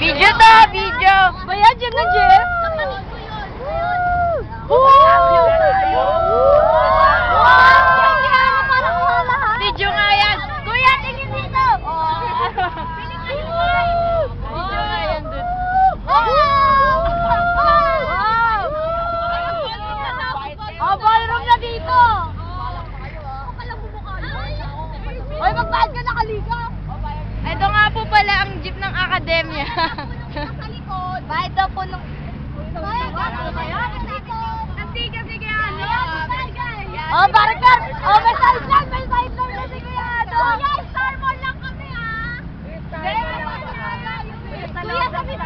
Video to, video. Bayan dyan na, Jeff. Video nga yan. Kuya, tingin dito. Video nga yan dun. Ballroom na dito. Hoy, magbayad ka na kaliga. Ito nga po pala ang jeep ng akademya. Bayad daw po nung... Sige, ano? Oh, Barker! Oh, may side lang kasi kuya, ano? Kuya, Star Mall lang kami, ha?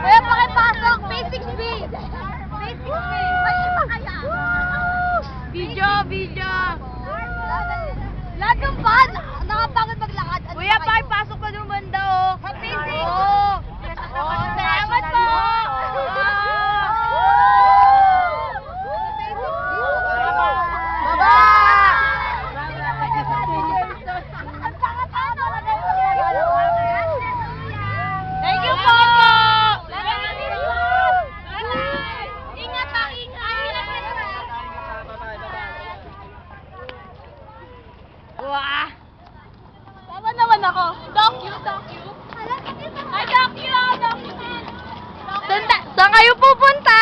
Kuya, pakipasok! Phase 6B! Phase 6B! Mali pa kaya? Video! Lahat ng van! Nakapagod maglakad. Kuya, pakipasok pa ng banda, oh! Phase 6! Oh! Salamat po! Thank you po! Ingat! Wah! Tama naman ako. Doc you. Ay, doc you. Saan kayo pupunta?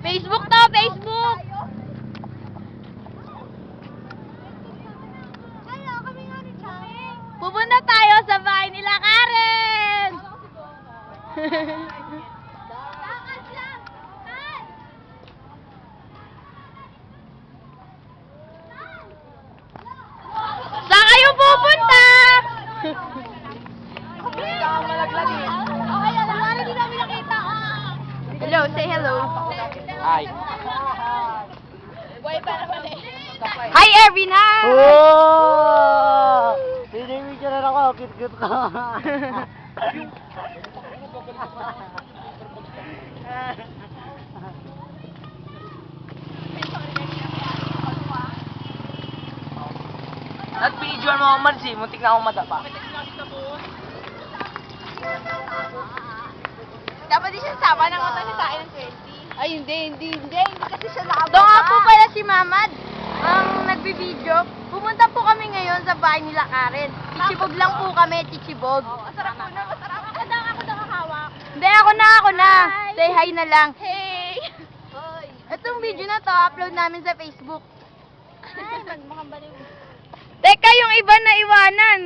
Facebook to, Facebook! Pupunta tayo sa bahay nila Karen! Saan kayo pupunta? Hello, say hello. Hi. Hi, Erwin, hi! Oh! Pinimig na ako, cute ko. Nag-videoan mo ako man si, muntik na akong madapa. Dapat di siya sama ng utang sa akin ng 20. Ay, hindi kasi siya nakababa. Doon nga po pala si Mamad, ang nagbibideo. Pumunta po kami ngayon sa bahay nila Karen. Chichibog lang po kami, chichibog. Masarap po na, masarap. Ako daw hawak. Hindi, ako na. Hi. Say hi na lang. Hey! Itong video na to, upload namin sa Facebook. Ay, magmukhang baliw. Teka, yung iba na iwanan.